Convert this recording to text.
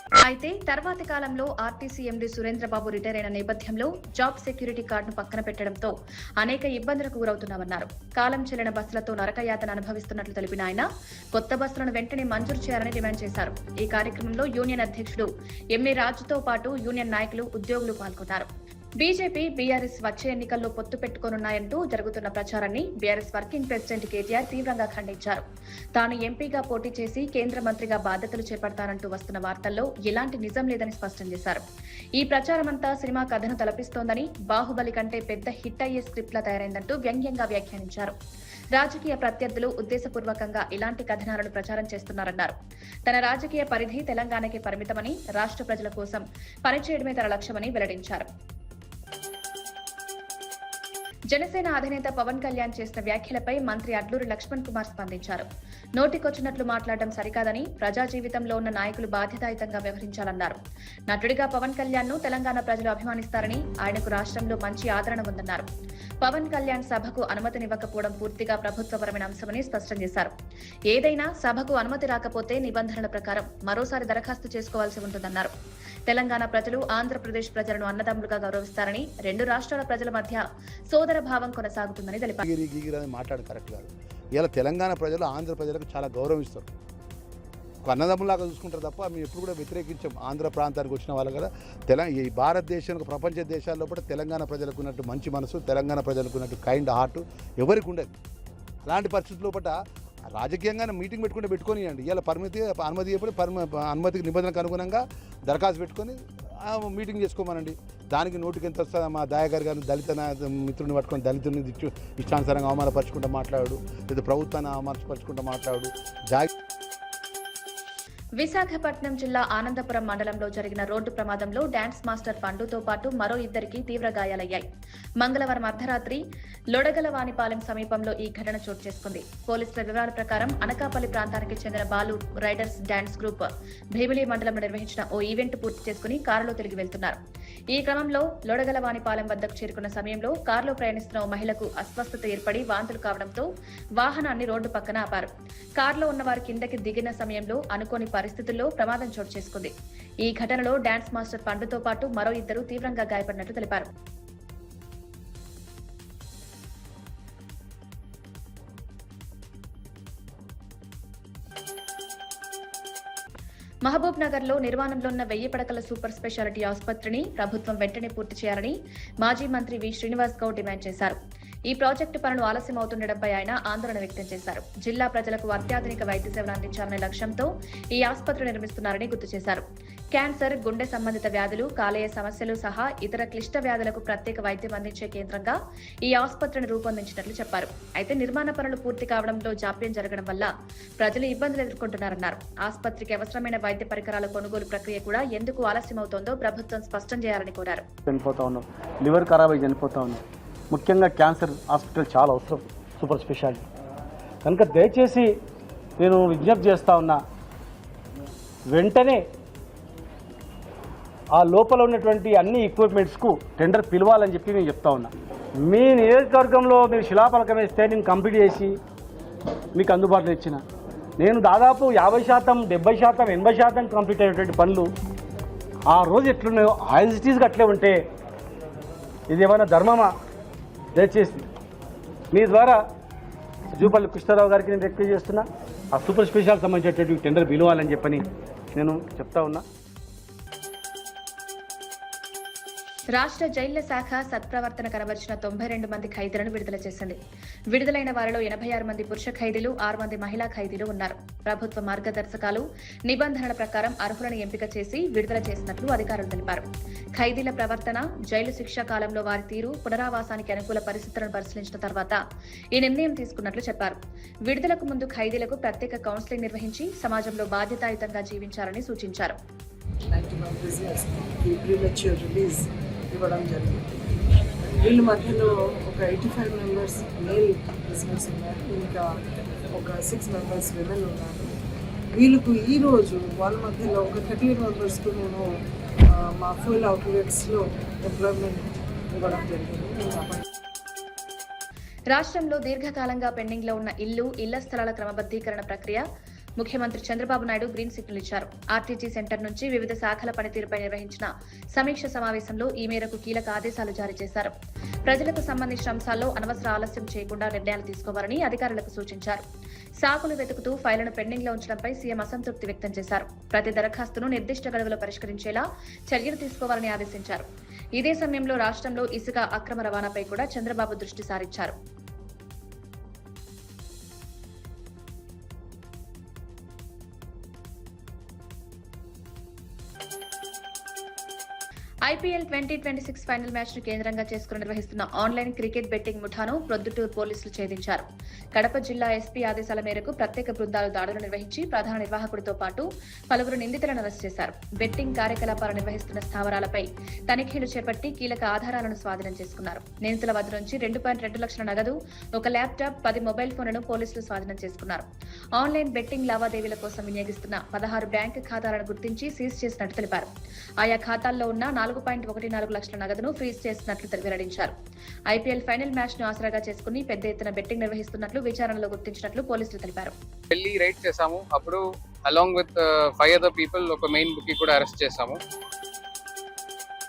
అయితే తర్వాతి కాలంలో ఆర్టీసీ ఎండీ సురేంద్రబాబు రిటైర్ అయిన నేపథ్యంలో జాబ్ సెక్యూరిటీ కార్డును పక్కన పెట్టడంతో అనేక ఇబ్బందులకు గురవుతున్నామన్నారు. కాలం చెల్లిన బస్సులతో నరకయాతన అనుభవిస్తున్నట్లు తెలిపిన ఆయన కొత్త బస్సులను వెంటనే మంజూరు చేయాలని డిమాండ్ చేశారు. ఈ కార్యక్రమంలో యూనియన్ అధ్యక్షుడు ఎంఏ రాజుతో పాటు యూనియన్ నాయకులు, ఉద్యోగులు పాల్గొన్నారు. బీజేపీ, బీఆర్ఎస్ వచ్చే ఎన్నికల్లో పొత్తు పెట్టుకోనున్నాయంటూ జరుగుతున్న ప్రచారాన్ని బీఆర్ఎస్ వర్కింగ్ ప్రెసిడెంట్ కేటీఆర్ తీవ్రంగా ఖండించారు. తాను ఎంపీగా పోటీ చేసి కేంద్ర మంత్రిగా బాధ్యతలు చేపడతానంటూ వస్తున్న వార్తల్లో ఎలాంటి నిజం లేదని స్పష్టం చేశారు. ఈ ప్రచారమంతా సినిమా కథను తలపిస్తోందని, బాహుబలి కంటే పెద్ద హిట్ అయ్యే స్క్రిప్ట్లా తయారైందంటూ వ్యంగ్యంగా వ్యాఖ్యానించారు. రాజకీయ ప్రత్యర్థులు ఉద్దేశపూర్వకంగా ఇలాంటి కథనాలను ప్రచారం చేస్తున్నారన్నారు. తన రాజకీయ పరిధి తెలంగాణకే పరిమితమని, రాష్ట్ర ప్రజల కోసం పనిచేయడమే తన లక్ష్యమని వెల్లడించారు. జనసేన అధినేత పవన్ కళ్యాణ్ చేసిన వ్యాఖ్యలపై మంత్రి అడ్లూరి లక్ష్మణ్ కుమార్ స్పందించారు. నోటికొచ్చినట్లు మాట్లాడడం సరికాదని, ప్రజా జీవితంలో ఉన్న నాయకులు బాధ్యతాయుతంగా వ్యవహరించాలన్నారు. నటుడిగా పవన్ కళ్యాణ్ ను తెలంగాణ ప్రజలు అభిమానిస్తారని, ఆయనకు రాష్ట్రంలో మంచి ఆదరణ ఉందన్నారు. పవన్ కళ్యాణ్ సభకు అనుమతినివ్వకపోవడం పూర్తిగా ప్రభుత్వపరమైన అంశమని స్పష్టం చేశారు. ఏదైనా సభకు అనుమతి రాకపోతే నిబంధనల ప్రకారం మరోసారి దరఖాస్తు చేసుకోవాల్సి ఉంటుందన్నారు. తెలంగాణ ప్రజలు ఆంధ్రప్రదేశ్ ప్రజలను అన్నదమ్ములుగా గౌరవిస్తారని, రెండు రాష్ట్రాల ప్రజల మధ్య సోదర భావం కొనసాగుతుందని తెలిపారు. మాట్లాడు కరెక్ట్ కాదు. ఇలా తెలంగాణ ప్రజలు ఆంధ్ర ప్రజలకు చాలా గౌరవిస్తారు. ఒక అన్నదమ్ములాగా చూసుకుంటారు తప్ప మేము ఎప్పుడు కూడా వ్యతిరేకించాం. ఆంధ్ర ప్రాంతానికి వచ్చిన వాళ్ళు కదా, ఈ భారతదేశానికి ప్రపంచ దేశాల్లో కూడా తెలంగాణ ప్రజలకు ఉన్నట్టు మంచి మనసు, తెలంగాణ ప్రజలకు ఉన్నట్టు కైండ్ హార్ట్ ఎవరికి ఉండదు. అలాంటి పరిస్థితుల్లో పట్ల రాజకీయంగానే మీటింగ్ పెట్టుకొనియండి. ఇలా అనుమతి అనుమతికి నిబంధనలకు అనుగుణంగా దరఖాస్తు పెట్టుకొని మీటింగ్ చేసుకోమనండి. దానికి నోటికి ఎంత వస్తుందో మా దయాగారి గారిని దళిత మిత్రుని పట్టుకొని దళితుని ఇష్టానుసారంగా అవమానపరుచుకుంటూ మాట్లాడు, లేదా ప్రభుత్వాన్ని అవమానపరుచుకుంటూ మాట్లాడు. విశాఖపట్నం జిల్లా ఆనందపురం మండలంలో జరిగిన రోడ్డు ప్రమాదంలో డాన్స్ మాస్టర్ పండుతో పాటు మరో ఇద్దరికి తీవ్ర గాయాలయ్యాయి. మంగళవారం అర్ధరాత్రి లొడగలవానిపాలెం సమీపంలో ఈ ఘటన చోటు చేసుకుంది. పోలీసుల వివరాల ప్రకారం అనకాపల్లి ప్రాంతానికి చెందిన Balu riders dance group Bheemili మండలంలో నిర్వహించిన ఓ ఈవెంట్ పూర్తి చేసుకుని కారులో తిరిగి వెళ్తున్నారు. ఈ క్రమంలో లొడగలవానిపాలెం వద్దకు చేరుకున్న సమయంలో కారులో ప్రయాణిస్తున్న ఓ మహిళకు అస్వస్థత ఏర్పడి వాంతులు కావడంతో వాహనాన్ని రోడ్డు పక్కన ఆపారు. కారులో ఉన్నవారు కిందకి దిగిన సమయంలో అనుకోని పరిస్థితుల్లో ప్రమాదం చోటు చేసుకుంది. ఈ ఘటనలో డాన్స్ మాస్టర్ పండుతో పాటు మరో ఇద్దరు తీవ్రంగా గాయపడినట్లు తెలిపారు. మహబూబ్ నగర్ లో నిర్మాణంలో ఉన్న 1000 పడకల సూపర్ స్పెషాలిటీ ఆసుపత్రిని ప్రభుత్వం వెంటనే పూర్తి చేయాలని మాజీ మంత్రి వి శ్రీనివాస్ గౌడ్ డిమాండ్ చేశారు. ఈ ప్రాజెక్టు పనులు ఆలస్యం అవుతుండటంపై ఆయన ఆందోళన వ్యక్తం చేశారు. జిల్లా ప్రజలకు అత్యాధునిక వైద్య సేవలు అందించాలనే లక్ష్యంతో ఈ ఆసుపత్రి నిర్మిస్తున్నారని గుర్తు చేశారు. క్యాన్సర్, గుండె సంబంధిత వ్యాధులు, కాలేయ సమస్యలు సహా ఇతర క్లిష్ట వ్యాధులకు ప్రత్యేక వైద్యం అందించే కేంద్రంగా ఈ ఆసుపత్రిని రూపొందించినట్లు చెప్పారు. అయితే నిర్మాణ పనులు పూర్తి కావడంలో జాప్యం జరగడం వల్ల ప్రజలు ఇబ్బందులు ఎదుర్కొంటున్నారన్నారు. ఆసుపత్రికి అవసరమైన వైద్య పరికరాల కొనుగోలు ప్రక్రియ కూడా ఎందుకు ఆలస్యమవుతోందో ప్రభుత్వం స్పష్టం చేయాలని కోరారు. లివర్ ఖరాబ్ అయి చనిపోతా ఉన్నాం. ముఖ్యంగా క్యాన్సర్ హాస్పిటల్ చాలా అవసరం, సూపర్ స్పెషాలిటీ. కనుక దయచేసి నేను విజ్ఞప్తి చేస్తూ ఉన్నా, వెంటనే ఆ లోపల ఉన్నటువంటి అన్ని ఎక్విప్మెంట్స్కు టెండర్ పిలవాలని చెప్పి నేను చెప్తా ఉన్నా. మీ నియోజకవర్గంలో మీరు శిలాఫలకం వేస్తే నేను కంప్లీట్ చేసి మీకు అందుబాటులో ఇచ్చిన, నేను దాదాపు 50%, 70%, 80% కంప్లీట్ అయినటువంటి పనులు ఆ రోజు ఎట్లున్నాయో యాజ్ ఇట్ ఈస్గా అట్లే ఉంటే ఇది ఏమైనా ధర్మమా? దయచేసి మీ ద్వారా జూపల్లి కృష్ణారావు గారికి నేను రిక్వెస్ట్ చేస్తున్నా, ఆ సూపర్ స్పెషాలిటీ సంబంధించినటువంటి టెండర్ పిలవాలని చెప్పని నేను చెప్తా ఉన్నా. రాష్ట్ర జైళ్ల శాఖ సత్ప్రవర్తన కనబరిచిన 92 మంది ఖైదీలను విడుదల చేసింది. విడుదలైన వారిలో 86 మంది పురుష ఖైదీలు, 6 మంది మహిళా ఖైదీలు ఉన్నారు. ప్రభుత్వ మార్గదర్శకాలు, నిబంధనల ప్రకారం అర్హులను ఎంపిక చేసి విడుదల చేసినట్లు అధికారులు తెలిపారు. ఖైదీల ప్రవర్తన, జైలు శిక్షా కాలంలో వారి తీరు, పునరావాసానికి అనుకూల పరిస్థితులను పరిశీలించిన తర్వాత ఈ నిర్ణయం తీసుకున్నట్లు చెప్పారు. విడుదలకు ముందు ఖైదీలకు ప్రత్యేక కౌన్సిలింగ్ నిర్వహించి సమాజంలో బాధ్యతాయుతంగా జీవించాలని సూచించారు. ఇవ్వడం జరిగింది. వీళ్ళ మధ్యలో ఒక 85 మెంబర్స్ మేల్ ప్రిజనర్స్ ఉన్నారు, ఇంకా ఒక 6 మెంబర్స్ విమెన్ ఉన్నారు. వీళ్ళకు ఈరోజు వాళ్ళ మధ్యలో ఒక 38 మెంబర్స్కు నేను మా ఫుల్ అవుట్లెట్స్లో ఎంప్లాయ్మెంట్ ఇవ్వడం జరిగింది. రాష్ట్రంలో దీర్ఘకాలంగా పెండింగ్లో ఉన్న ఇళ్ల స్థలాల క్రమబద్ధీకరణ ప్రక్రియ ముఖ్యమంత్రి చంద్రబాబు నాయుడు గ్రీన్ సిగ్నల్ ఇచ్చారు. ఆర్టీజీ సెంటర్ నుంచి వివిధ శాఖల పనితీరుపై నిర్వహించిన సమీక్ష సమావేశంలో ఈ మేరకు కీలక ఆదేశాలు జారీ చేశారు. ప్రజలకు సంబంధించిన అంశాల్లో అనవసర ఆలస్యం చేయకుండా నిర్ణయాలు తీసుకోవాలని అధికారులకు సూచించారు. సాకులు వెతుకుతూ ఫైళ్లను పెండింగ్ లో ఉంచడంపై సీఎం అసంతృప్తి వ్యక్తం చేశారు. ప్రతి దరఖాస్తును నిర్దిష్ట గడువులో పరిష్కరించేలా చర్యలు తీసుకోవాలని ఆదేశించారు. ఇదే సమయంలో రాష్ట్రంలో ఇసుక అక్రమ రవాణాపై కూడా చంద్రబాబు దృష్టి సారించారు. ఐపీఎల్ 2026 ఫైనల్ మ్యాచ్ ను కేంద్రంగా చేసుకుని నిర్వహిస్తున్న ఆన్లైన్ క్రికెట్ బెట్టింగ్ ముఠాను ప్రొద్దుటూరు పోలీసులు ఛేదించారు. కడప జిల్లా ఎస్పీ ఆదేశాల మేరకు ప్రత్యేక బృందాలు దాడులు నిర్వహించి ప్రధాన నిర్వాహకుడితో పాటు పలువురు నిందితులను అరెస్ట్ చేశారు. బెట్టింగ్ కార్యకలాపాలు నిర్వహిస్తున్న స్థావరాలపై తనిఖీలు చేపట్టి కీలక ఆధారాలను స్వాధీనం చేసుకున్నారు. నిందితుల వద్ద నుంచి 2.2 లక్షల నగదు, ఒక ల్యాప్టాప్, 10 మొబైల్ ఫోన్లను పోలీసులు స్వాధీనం చేసుకున్నారు. ఆన్లైన్ బెట్టింగ్ లావాదేవీల కోసం వినియోగిస్తున్న 16 బ్యాంకు ఖాతాలను గుర్తించి సీజ్ చేసినట్టు తెలిపారు. ఆయా ఖాతాల్లో ఉన్న 4.14 లక్షల నగదును ఫ్రీజ్ చేసినట్లు వెల్లడించారు. ఐపీఎల్ ఫైనల్ మ్యాచ్ ను ఆసరాగా చేసుకుని పెద్ద ఎత్తున బెట్టింగ్ నిర్వహిస్తున్నట్లు విచారణలో గుర్తించినట్లు పోలీసులు తెలిపారు. వెళ్ళి రైడ్ చేశాము. అప్పుడు అలాంగ్ విత్ 5 other people ఒక మెయిన్ బుక్ కూడా అరెస్ట్ చేశాము.